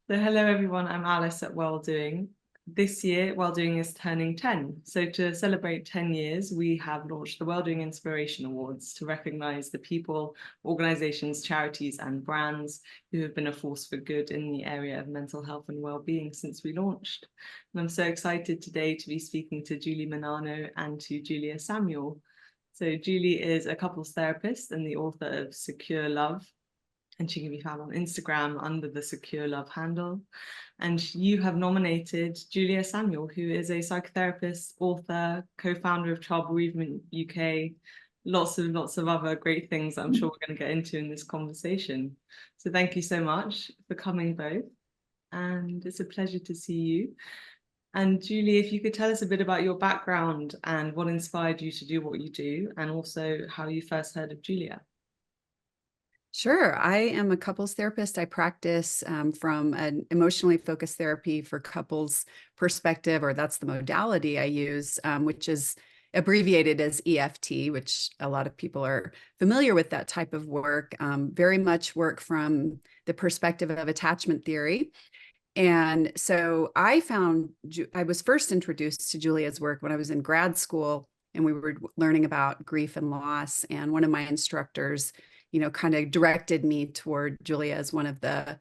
So hello everyone, I'm Alice at Welldoing. This year, Welldoing is turning 10. So to celebrate 10 years, we have launched the Welldoing Inspiration Awards to recognise the people, organisations, charities and brands who have been a force for good in the area of mental health and wellbeing since we launched. And I'm so excited today to be speaking to Julie Manano and to Julia Samuel. So Julie is a couples therapist and the author of Secure Love, and she can be found on Instagram under the Secure Love handle. And you have nominated Julia Samuel, who is a psychotherapist, author, co-founder of Child Bereavement UK, lots of other great things that I'm sure we're going to get into in this conversation. So thank you so much for coming both. And it's a pleasure to see you. And Julie, if you could tell us a bit about your background and what inspired you to do what you do, and also how you first heard of Julia. Sure. I am a couples therapist. I practice from an emotionally focused therapy for couples perspective, or that's the modality I use, which is abbreviated as EFT, which a lot of people are familiar with that type of work. Very much work from the perspective of attachment theory. And so I was first introduced to Julia's work when I was in grad school, and we were learning about grief and loss. And one of my instructors, kind of directed me toward Julia as one of the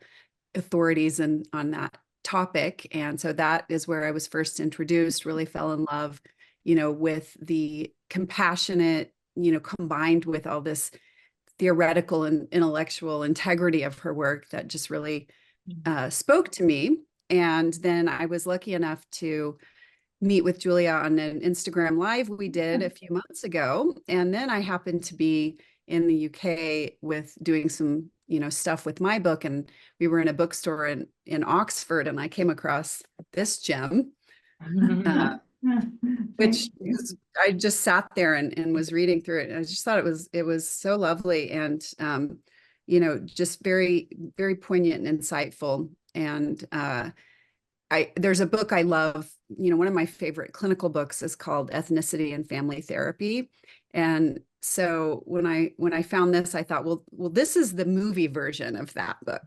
authorities on that topic. And so that is where I was first introduced, really fell in love, with the compassionate, combined with all this theoretical and intellectual integrity of her work that just really spoke to me. And then I was lucky enough to meet with Julia on an Instagram Live we did a few months ago. And then I happened to be in the UK with doing some, stuff with my book. And we were in a bookstore in Oxford, and I came across this gem, which I just sat there and was reading through it. And I just thought it was so lovely and, just very, very poignant and insightful. And there's a book I love, one of my favorite clinical books is called Ethnicity and Family Therapy. And so when I found this, I thought, well, this is the movie version of that book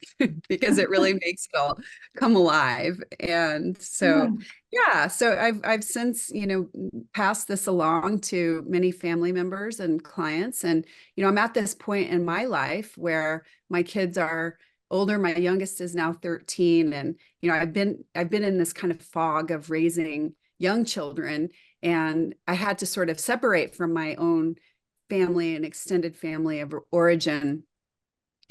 because it really makes it all come alive. And so, yeah, so I've since, passed this along to many family members and clients. And, I'm at this point in my life where my kids are older. My youngest is now 13. And, I've been in this kind of fog of raising young children. And I had to sort of separate from my own family and extended family of origin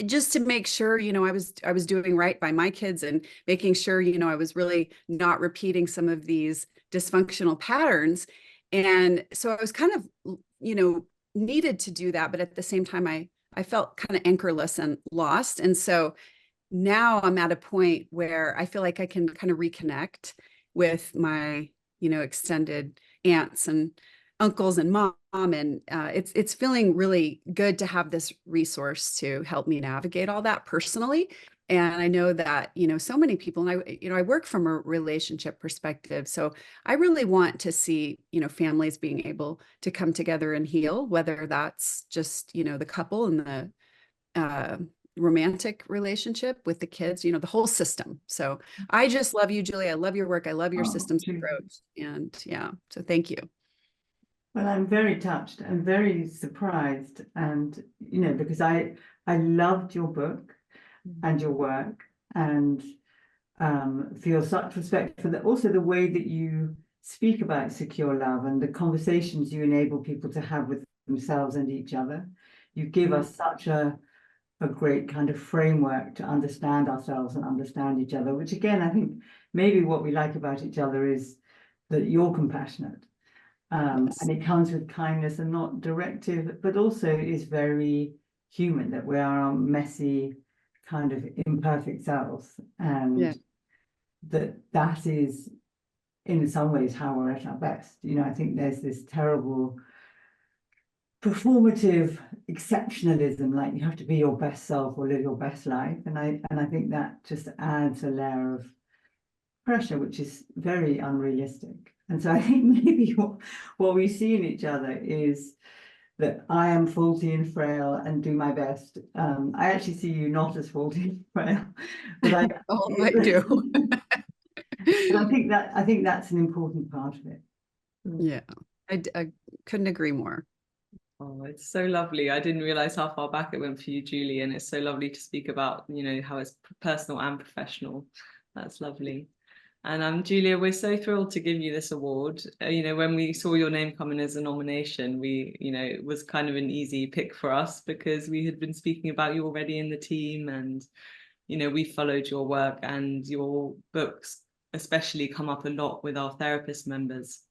just to make sure, I was doing right by my kids and making sure, I was really not repeating some of these dysfunctional patterns. And so I was kind of, needed to do that. But at the same time, I felt kind of anchorless and lost. And so now I'm at a point where I feel like I can kind of reconnect with my, extended aunts and uncles and mom. And it's feeling really good to have this resource to help me navigate all that personally. And I know that, so many people, and I work from a relationship perspective. So I really want to see, families being able to come together and heal, whether that's just, the couple and the romantic relationship with the kids, the whole system. So I just love you, Julia. I love your work. I love your systems approach. And yeah, so thank you. Well, I'm very touched and very surprised. And, because I loved your book and your work and feel such respect for also the way that you speak about secure love and the conversations you enable people to have with themselves and each other. You give us such a great kind of framework to understand ourselves and understand each other, which again, I think maybe what we like about each other is that you're compassionate. And it comes with kindness and not directive, but also is very human, that we are our messy, kind of imperfect selves. And that is, in some ways, how we're at our best. I think there's this terrible performative exceptionalism, like you have to be your best self or live your best life. And I think that just adds a layer of pressure, which is very unrealistic. And so I think maybe what we see in each other is that I am faulty and frail and do my best. I actually see you not as faulty and frail, but I do. but I think that's an important part of it. Yeah, I couldn't agree more. Oh, it's so lovely. I didn't realize how far back it went for you, Julie, and it's so lovely to speak about, you know, how it's personal and professional. That's lovely. And Julia, we're so thrilled to give you this award. You know, when we saw your name coming as a nomination, you know, it was kind of an easy pick for us because we had been speaking about you already in the team, and, you know, we followed your work, and your books especially come up a lot with our therapist members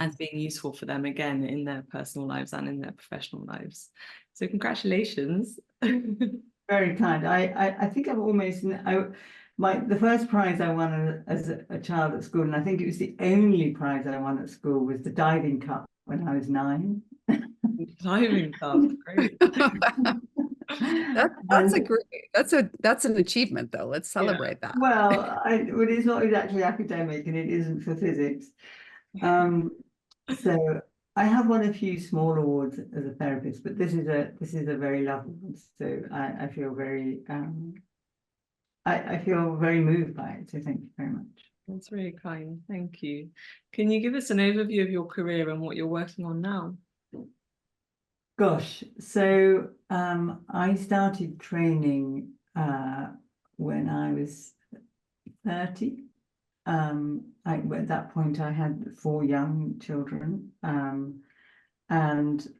as being useful for them, again, in their personal lives and in their professional lives. So congratulations. Very kind. I think I've almost, the first prize I won as a child at school, and I think it was the only prize I won at school, was the diving cup when I was 9. Diving cup, great. That's an achievement, though. Let's celebrate that. Well, it's not exactly academic, and it isn't for physics. So I have won a few small awards as a therapist, but this is a very lovely one. So I feel very I feel very moved by it. So thank you very much. That's really kind. Thank you. Can you give us an overview of your career and what you're working on now? Gosh, so I started training when I was 30. At that point, I had 4 young children, and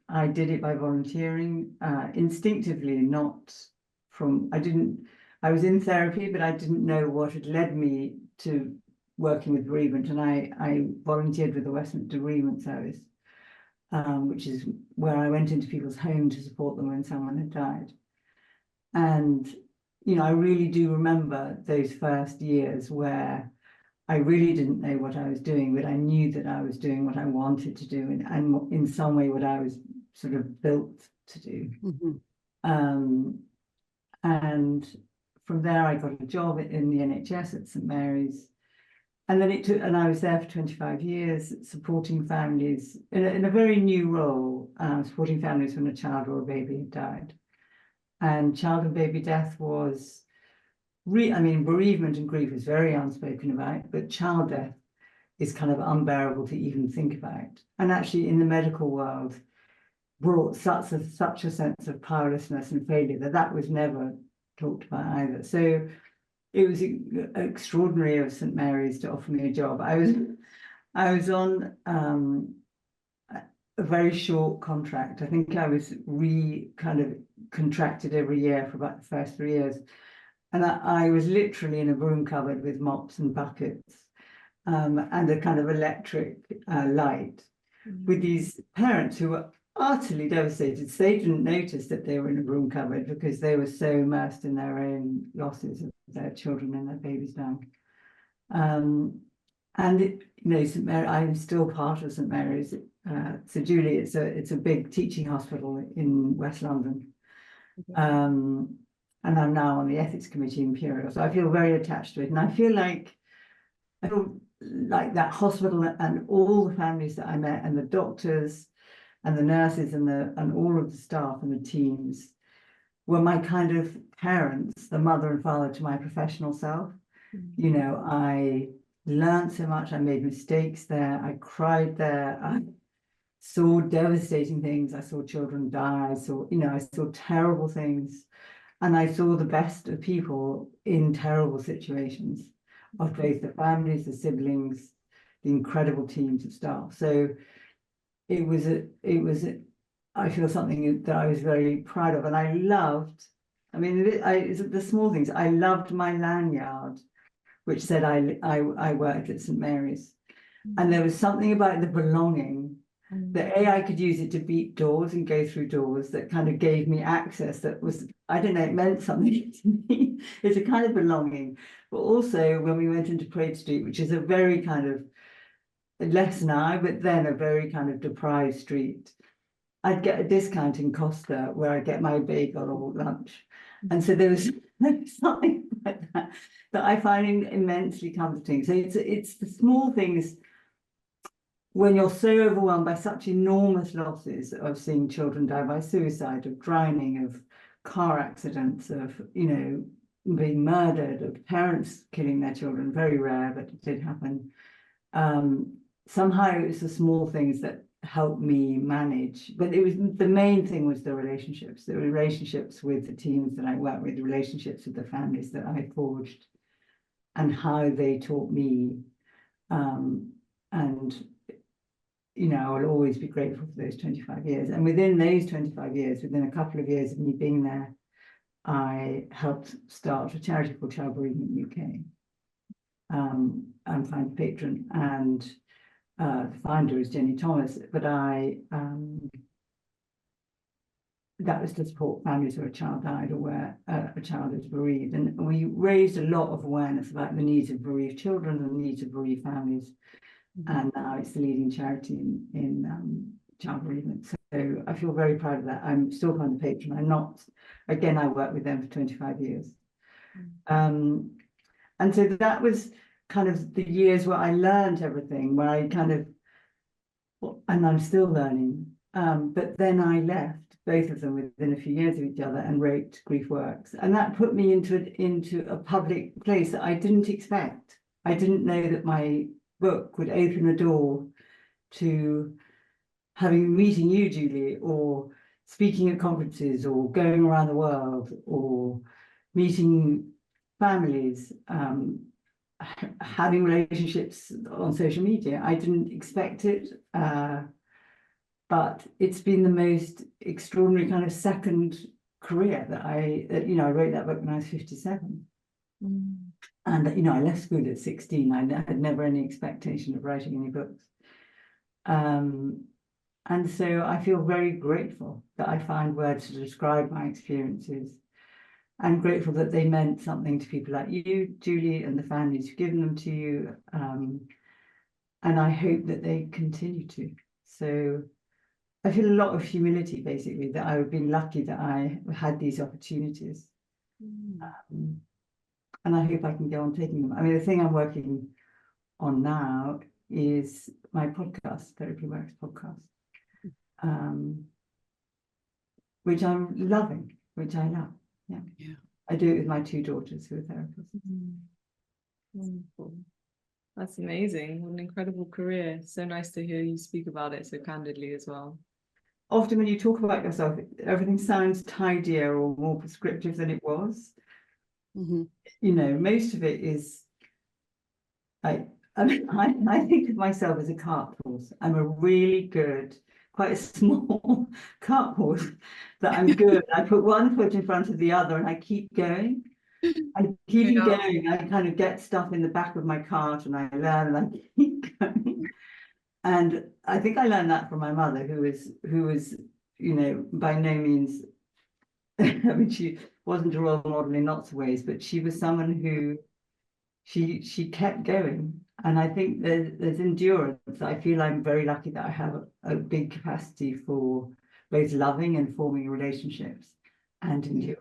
I did it by volunteering, instinctively, not from, I was in therapy, but I didn't know what had led me to working with bereavement, and I volunteered with the West Midlands Bereavement Service, which is where I went into people's homes to support them when someone had died. And, you know, I really do remember those first years where I really didn't know what I was doing, but I knew that I was doing what I wanted to do, and in some way what I was sort of built to do. And from there, I got a job in the NHS at St Mary's, and then and I was there for 25 years, supporting families in a very new role, supporting families when a child or a baby had died. And child and baby death was, I mean, bereavement and grief is very unspoken about, but child death is kind of unbearable to even think about. And actually, in the medical world, brought such a sense of powerlessness and failure that was never talked about either. So it was extraordinary of St Mary's to offer me a job. I was on a very short contract. I think I was kind of contracted every year for about the first 3 years. And I was literally in a broom cupboard with mops and buckets, and a kind of electric light, with these parents who were utterly devastated. So they didn't notice that they were in a broom cupboard because they were so immersed in their own losses of their children and their babies dying. And you know, St Mary, I'm still part of St Mary's. So Julie, it's a big teaching hospital in West London. And I'm now on the ethics committee in Imperial, so I feel very attached to it. And I feel like that hospital and all the families that I met, and the doctors and the nurses and all of the staff and the teams, were my kind of parents, the mother and father to my professional self. You know, I learned so much. I made mistakes there. I cried there. I saw devastating things. I saw children die. I saw terrible things. And I saw the best of people in terrible situations, of both the families, the siblings, the incredible teams of staff. So it was I feel something that I was very proud of. And I loved, I mean, the small things. I loved my lanyard, which said I worked at St Mary's. And there was something about the belonging that I could use it to beat doors and go through doors, that kind of gave me access. That was, I don't know, it meant something to me. It's a kind of belonging. But also when we went into Parade Street, which is a very kind of, less now, but then a very kind of deprived street, I'd get a discount in Costa where I'd get my bagel or lunch. And so there was something like that I find immensely comforting. So it's the small things when you're so overwhelmed by such enormous losses of seeing children die by suicide, of drowning, of car accidents, of, you know, being murdered, of parents killing their children, very rare, but it did happen. Somehow it's the small things that helped me manage, but it was the main thing was the relationships with the teams that I worked with, the relationships with the families that I forged, and how they taught me. And you know, I'll always be grateful for those 25 years. And within those 25 years, within a couple of years of me being there, I helped start a charity called Child Bereavement UK. I'm founder patron, and the founder is Jenny Thomas, but that was to support families where a child died or where a child is bereaved. And we raised a lot of awareness about the needs of bereaved children and the needs of bereaved families. And now it's the leading charity in child bereavement. So I feel very proud of that. I'm still founder patron. I'm not, again, I worked with them for 25 years. And so that was kind of the years where I learned everything, where I kind of, and I'm still learning. But then I left, both of them within a few years of each other, and wrote Grief Works. And that put me into a public place that I didn't expect. I didn't know that my book would open a door to meeting you, Julie, or speaking at conferences, or going around the world, or meeting families, having relationships on social media. I didn't expect it, but it's been the most extraordinary kind of second career that you know, I wrote that book when I was 57. And, you know, I left school at 16. I had never any expectation of writing any books. And so I feel very grateful that I find words to describe my experiences. I'm grateful that they meant something to people like you, Julie, and the families who've given them to you. And I hope that they continue to. So I feel a lot of humility, basically, that I've been lucky that I had these opportunities. And I hope I can go on taking them. I mean, the thing I'm working on now is my podcast, Therapy Works podcast, which I'm loving, which I love. Yeah. I do it with my 2 daughters who are therapists. Wonderful. That's amazing. What an incredible career. So nice to hear you speak about it so candidly as well. Often when you talk about yourself, everything sounds tidier or more prescriptive than it was. You know, most of it is, I think of myself as a cart horse. I'm a really good, quite a small cart horse, but I'm good. I put one foot in front of the other and I keep going. I'm keeping going. I kind of get stuff in the back of my cart and I learn and I keep going. And I think I learned that from my mother, who was, you know, by no means, I mean, she wasn't a role model in lots of ways, but she was someone who she kept going. And I think there's endurance. I feel I'm very lucky that I have a big capacity for both loving and forming relationships and endurance.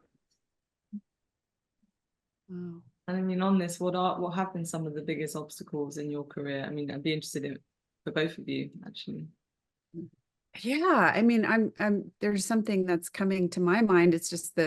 Wow. And I mean, on this, what have been some of the biggest obstacles in your career? I mean, I'd be interested in for both of you, actually. Yeah, I mean, I'm there's something that's coming to my mind. It's just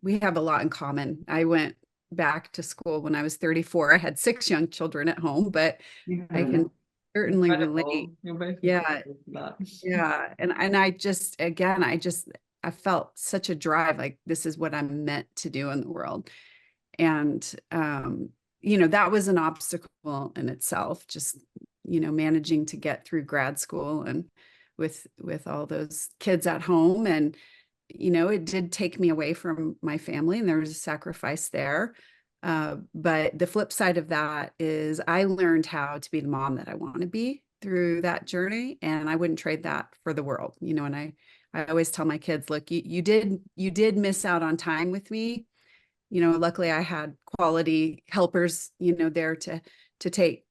we have a lot in common. I went back to school when I was 34. I had 6 young children at home, but I can certainly relate. You're both Yeah. that. Yeah. And I just, again, I felt such a drive, like this is what I'm meant to do in the world. And, you know, that was an obstacle in itself, just, you know, managing to get through grad school and with all those kids at home. And, you know, it did take me away from my family and there was a sacrifice there. But the flip side of that is I learned how to be the mom that I want to be through that journey. And I wouldn't trade that for the world, you know, and I always tell my kids, look, you did miss out on time with me. You know, luckily I had quality helpers, you know, there to take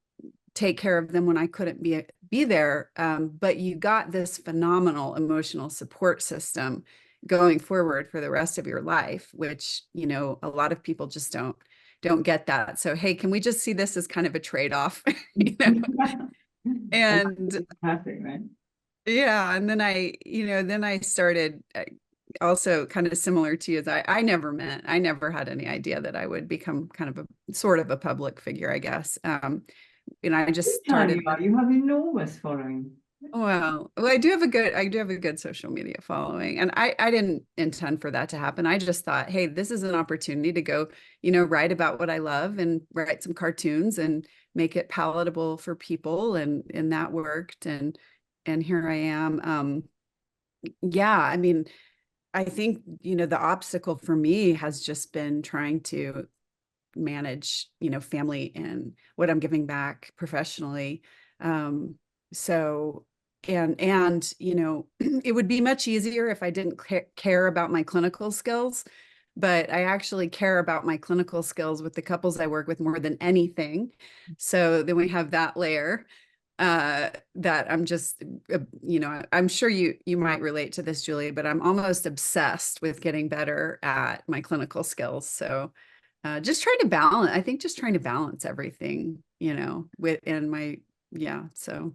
care of them when I couldn't be there. But you got this phenomenal emotional support system going forward for the rest of your life, which, you know, a lot of people just don't get that. So, hey, can we just see this as kind of a trade-off? You know? And Perfect, right? yeah, and then then I started also kind of similar to you as I never had any idea that I would become kind of a sort of a public figure, I guess. And I just started. You have enormous following. Well, I do have a good social media following, and I didn't intend for that to happen. I just thought, hey, this is an opportunity to go, write about what I love and write some cartoons and make it palatable for people, and that worked, and here I am. Yeah, I mean, I think, the obstacle for me has just been trying to manage, family and what I'm giving back professionally. So, and, it would be much easier if I didn't care about my clinical skills, but I actually care about my clinical skills with the couples I work with more than anything. So then we have that layer that I'm just, I'm sure you might relate to this, Julie, but I'm almost obsessed with getting better at my clinical skills. So just trying to balance everything, within my, yeah. So.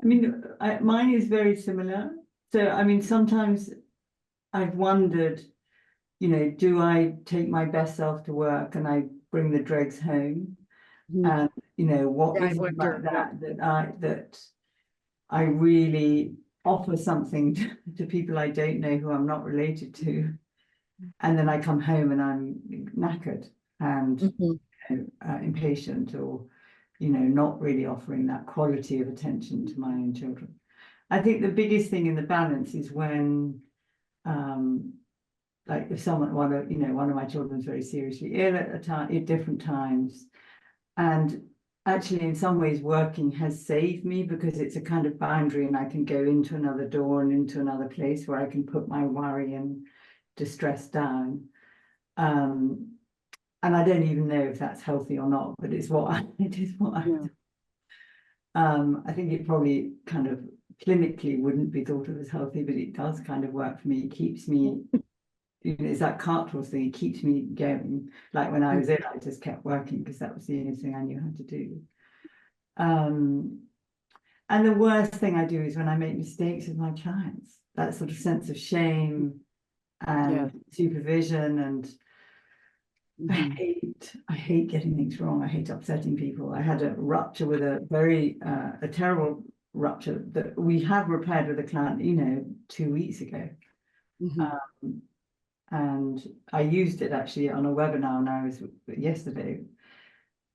I mean, mine is very similar. So, I mean, sometimes I've wondered, do I take my best self to work and I bring the dregs home? And, what Yeah, I is it wonder, about that I really offer something to people I don't know who I'm not related to. And then I come home and I'm knackered and impatient, or, not really offering that quality of attention to my own children. I think the biggest thing in the balance is when, like if one of my children's very seriously ill at different times, and actually in some ways working has saved me because it's a kind of boundary and I can go into another door and into another place where I can put my worry and distress down. And I don't even know if that's healthy or not, but it is what I do. I think it probably kind of clinically wouldn't be thought of as healthy, but it does kind of work for me. It keeps me, it's that cartwheel thing, it keeps me going. Like when I was ill, I just kept working because that was the only thing I knew how to do. And the worst thing I do is when I make mistakes with my clients, that sort of sense of shame and supervision, and I hate getting things wrong. I hate upsetting people. I had a rupture with a terrible rupture that we have repaired with a client, 2 weeks ago. And I used it actually on a webinar now yesterday.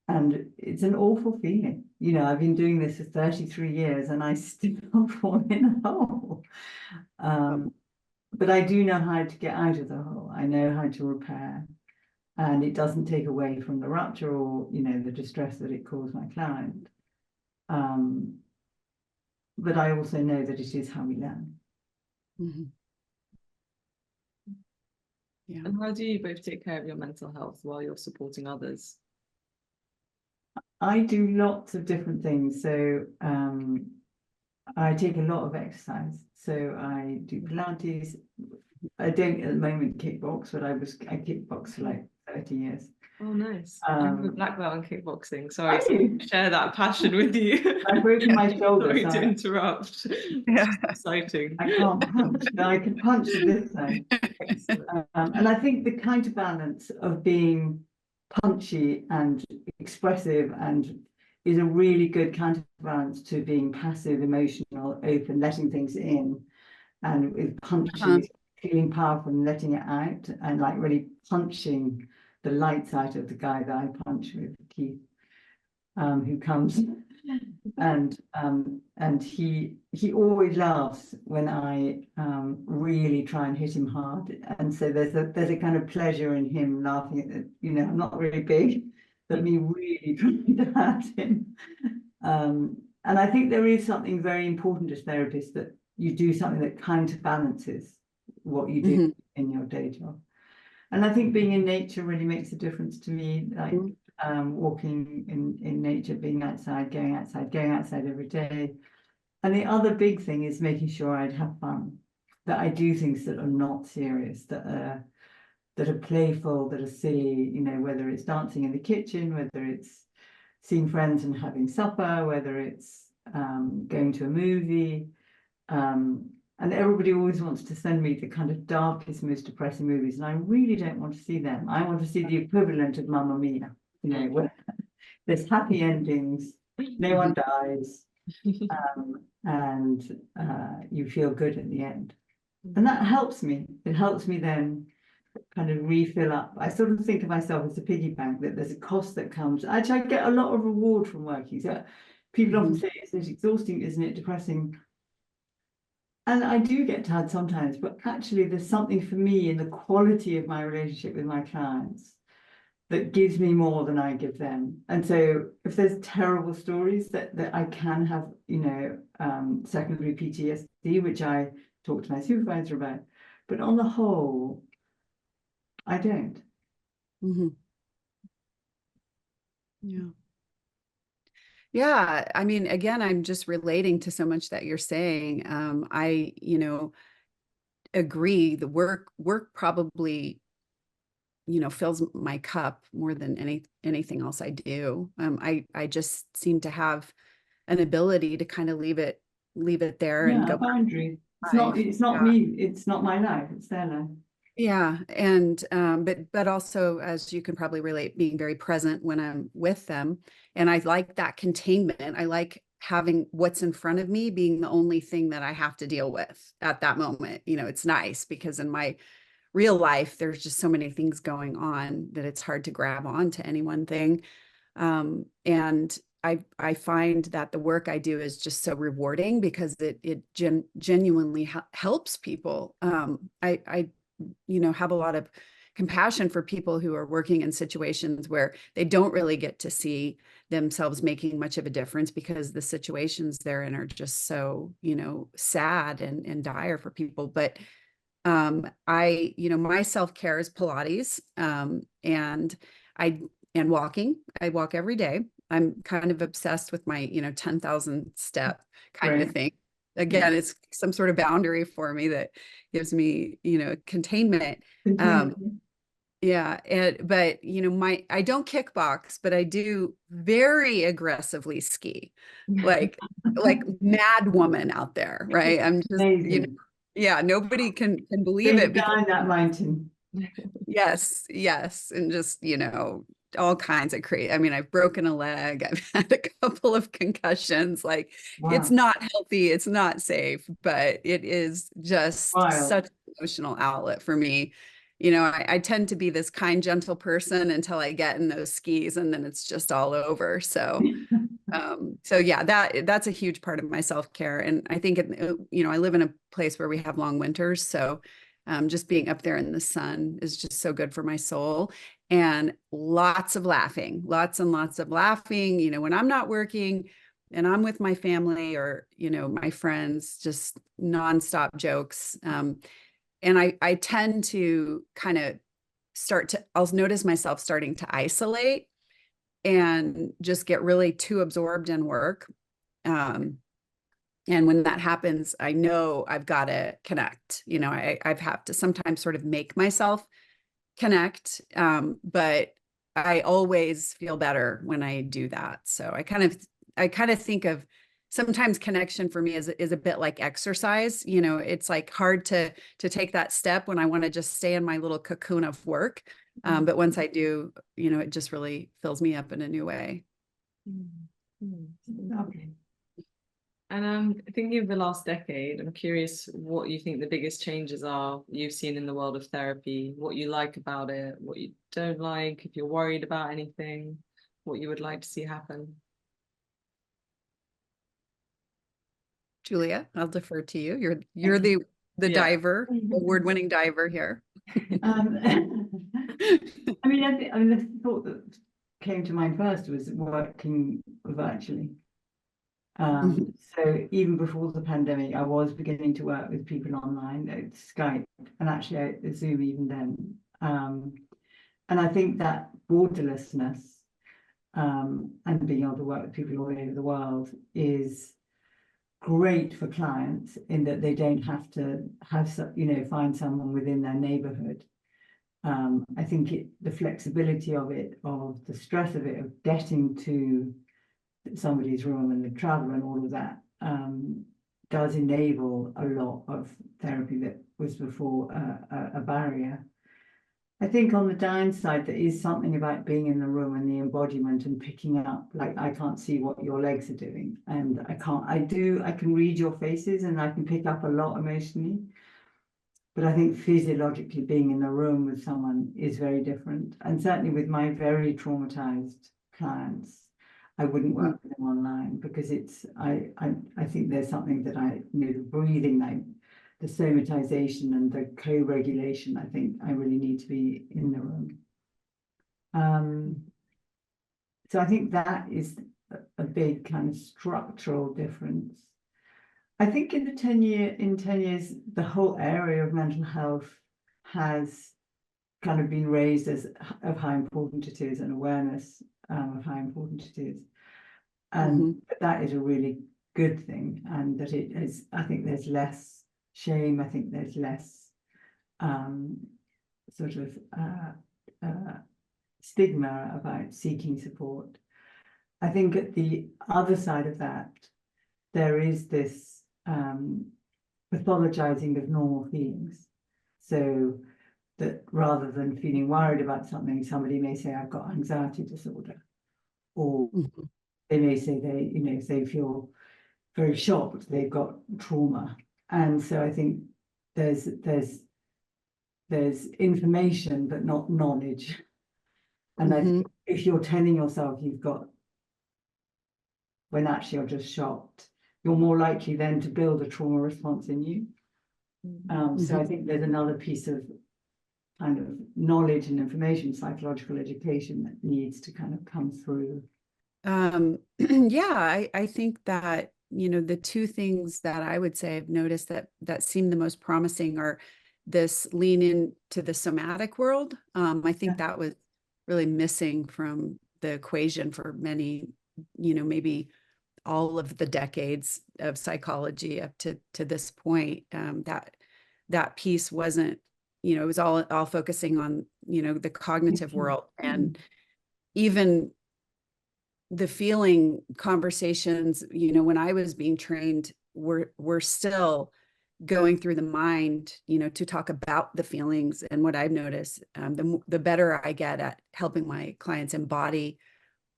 And it's an awful feeling. I've been doing this for 33 years and I still fall in a hole. But I do know how to get out of the hole. I know how to repair. And it doesn't take away from the rupture or, the distress that it caused my client. But I also know that it is how we learn. Yeah. And how do you both take care of your mental health while you're supporting others? I do lots of different things. So I take a lot of exercise. So I do Pilates. I don't at the moment kickbox, but I kickboxed for like 30 years. Oh, nice. I'm a black belt in kickboxing. Sorry to share that passion with you. I've broken my shoulder. Sorry to interrupt. Yeah. Exciting. I can't punch, but I can punch with this thing. And I think the counterbalance of being punchy and expressive is a really good counterbalance to being passive, emotional, open, letting things in, and with punchy, feeling powerful and letting it out, and like really punching the light side of the guy that I punch with, Keith, who comes. And he always laughs when I really try and hit him hard, and so there's a kind of pleasure in him laughing at it. I'm not really big, but me really trying to hurt him. And I think there is something very important as therapists, that you do something that counterbalances what you do in your day job. And I think being in nature really makes a difference to me, like walking in nature, being outside, going outside every day. And the other big thing is making sure I'd have fun, that I do things that are not serious, that are playful, that are silly, whether it's dancing in the kitchen, whether it's seeing friends and having supper, whether it's going to a movie. And everybody always wants to send me the kind of darkest, most depressing movies, and I really don't want to see them. I want to see the equivalent of Mamma Mia, you know, where there's happy endings, no one dies, and you feel good at the end. And that helps me. It helps me then kind of refill up. I sort of think of myself as a piggy bank, that there's a cost that comes. Actually, I get a lot of reward from working. So people often say it's exhausting, isn't it? Depressing. And I do get tired sometimes, but actually there's something for me in the quality of my relationship with my clients that gives me more than I give them. And so if there's terrible stories that I can have, you know, secondary PTSD, which I talk to my supervisor about, but on the whole, I don't. Yeah. Yeah, I mean, again, I'm just relating to so much that you're saying. I, you know, agree. The work probably, you know, fills my cup more than anything else I do. I just seem to have an ability to kind of leave it there and Yeah, go a boundary. It's back. not me. It's not my life. It's their life. Yeah, and but also, as you can probably relate, being very present when I'm with them, and I like that containment. I like having what's in front of me being the only thing that I have to deal with at that moment. You know, it's nice because in my real life, there's just so many things going on that it's hard to grab on to any one thing. And I find that the work I do is just so rewarding because it genuinely helps people. I you know, have a lot of compassion for people who are working in situations where they don't really get to see themselves making much of a difference because the situations they're in are just so, you know, sad and dire for people. But I, you know, my self-care is Pilates, and walking. I walk every day. I'm kind of obsessed with my, you know, 10,000 step kind of thing. Again, it's some sort of boundary for me that gives me, you know, containment. Yeah. But, you know, I don't kickbox, but I do very aggressively ski, like mad woman out there. Right. I'm just, you know, yeah, nobody can believe it. Down that mountain. Yes. And just, you know, all kinds of crazy. I mean, I've broken a leg. I've had a couple of concussions. Like, it's not healthy. It's not safe, but it is just such an emotional outlet for me. You know, I tend to be this kind, gentle person until I get in those skis, and then it's just all over. So, so yeah, that's a huge part of my self-care. And I think, you know, I live in a place where we have long winters. So just being up there in the sun is just so good for my soul. And lots of laughing, lots and lots of laughing, you know, when I'm not working and I'm with my family or, you know, my friends, just nonstop jokes. And I tend to kind of I'll notice myself starting to isolate and just get really too absorbed in work. And when that happens, I know I've got to connect. You know, I've have to sometimes sort of make myself connect. But I always feel better when I do that. So I kind of think of sometimes connection for me is a bit like exercise. You know, it's like hard to take that step when I want to just stay in my little cocoon of work. But once I do, you know, it just really fills me up in a new way. Okay. And thinking of the last decade, I'm curious what you think the biggest changes are you've seen in the world of therapy, what you like about it, what you don't like, if you're worried about anything, what you would like to see happen. Julia, I'll defer to you. You're the diver, award-winning diver here. I mean, the thought that came to mind first was working virtually. So even before the pandemic, I was beginning to work with people online, Skype, and actually Zoom even then. And I think that borderlessness and being able to work with people all over the world is great for clients in that they don't have to find someone within their neighborhood. I think the flexibility of it, of the stress of it, of getting to somebody's room and the travel and all of that, does enable a lot of therapy that was before a barrier. I think on the downside, there is something about being in the room and the embodiment and picking up, like, I can't see what your legs are doing, and I can read your faces and I can pick up a lot emotionally. But I think physiologically being in the room with someone is very different. And certainly with my very traumatized clients, I wouldn't work with them online, because I think there's something that the breathing, like the somatization and the co-regulation, I think I really need to be in the room. So I think that is a big kind of structural difference. I think in 10 years, the whole area of mental health has kind of been raised of how important it is, and awareness of how important it is. And that is a really good thing. And that it is, I think there's less shame. I think there's less stigma about seeking support. I think at the other side of that, there is this pathologizing of normal feelings. So that rather than feeling worried about something, somebody may say, I've got anxiety disorder, or they may say if they feel very shocked, they've got trauma. And so I think there's information but not knowledge. And I think if you're telling yourself you've got, when actually you're just shocked, you're more likely then to build a trauma response in you. So I think there's another piece of kind of knowledge and information, psychological education, that needs to kind of come through. Yeah, I think that, the two things that I would say I've noticed that seem the most promising are this lean into the somatic world. I think that was really missing from the equation for many, maybe all of the decades of psychology up to this point. That piece wasn't, it was all focusing on, the cognitive world, and even the feeling conversations, when I was being trained, we're still going through the mind, to talk about the feelings. And what I've noticed, the better I get at helping my clients embody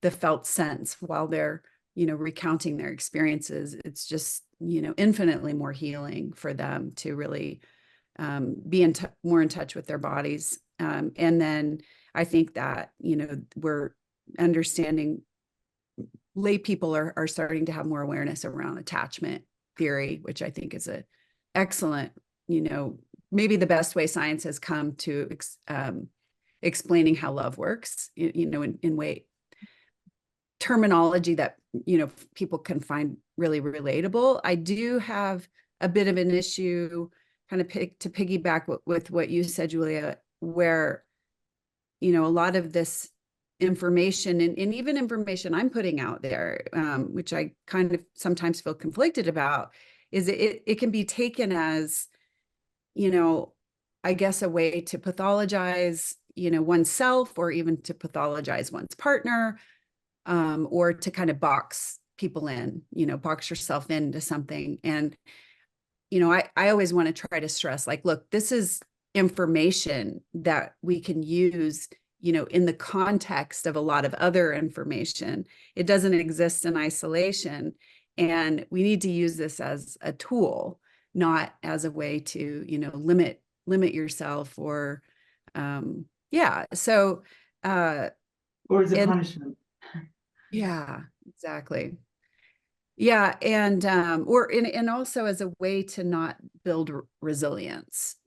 the felt sense while they're, recounting their experiences, it's just, infinitely more healing for them to really be more in touch with their bodies. And then I think that, we're understanding, lay people are starting to have more awareness around attachment theory, which I think is a excellent, maybe the best way science has come to explaining how love works, in way terminology that, people can find really relatable. I do have a bit of an issue, kind of to piggyback with what you said, Julia, where, a lot of this information and even information I'm putting out there, which I kind of sometimes feel conflicted about, is it can be taken as, I guess, a way to pathologize, oneself, or even to pathologize one's partner, or to kind of box people in, box yourself into something. And, I always want to try to stress, like, look, this is information that we can use, in the context of a lot of other information. It doesn't exist in isolation. And we need to use this as a tool, not as a way to, limit yourself, or, So, or as a punishment. Yeah, exactly. Yeah. And, and also as a way to not build resilience,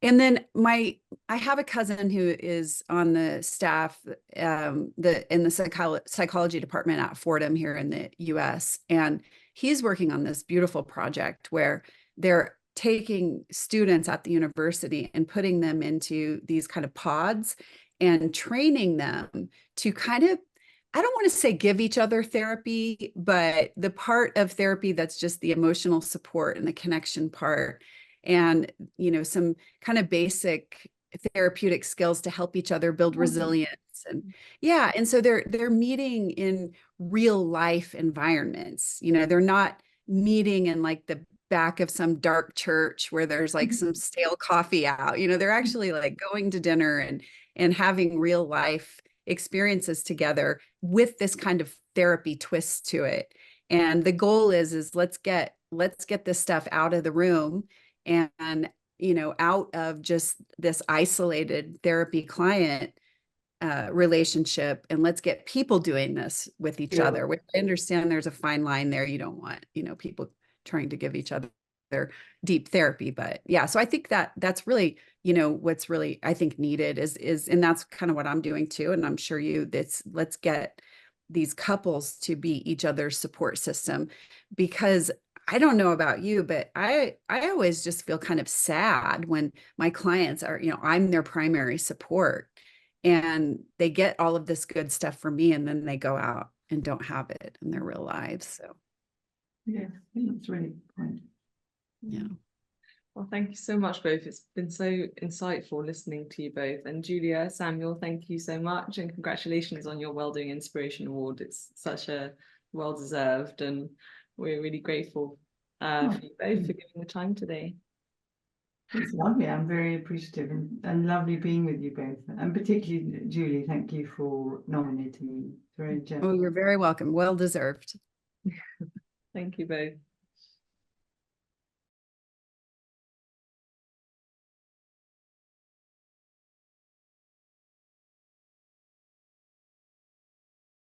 and then I have a cousin who is on the staff, in the psychology department at Fordham here in the US. And he's working on this beautiful project where they're taking students at the university and putting them into these kind of pods and training them to kind of, I don't want to say give each other therapy, but the part of therapy that's just the emotional support and the connection part. and, you know, some kind of basic therapeutic skills to help each other build resilience. And yeah, and so they're meeting in real life environments. You know, they're not meeting in like the back of some dark church where there's like some stale coffee out. You know, they're actually like going to dinner and having real life experiences together with this kind of therapy twist to it. And the goal is let's get this stuff out of the room and, you know, out of just this isolated therapy client relationship, and let's get people doing this with each other. Which I understand there's a fine line there. You don't want, you know, people trying to give each other their deep therapy, but yeah. So I think that's really, you know, what's really, I think, needed is, and that's kind of what I'm doing too. And I'm sure let's get these couples to be each other's support system, because I don't know about you, but I always just feel kind of sad when my clients are, you know, I'm their primary support and they get all of this good stuff from me, and then they go out and don't have it in their real lives. So yeah, I think that's really good point. yeah. Well, thank you so much, both. It's been so insightful listening to you both. And Julia, Samuel, thank you so much. And congratulations on your Welldoing Inspiration Award. It's such a well-deserved, and we're really grateful for you both for giving the time today. It's lovely. I'm very appreciative and lovely being with you both. And particularly, Julie, thank you for nominating me. It's very generous. Oh, you're very welcome. Well deserved. Thank you both.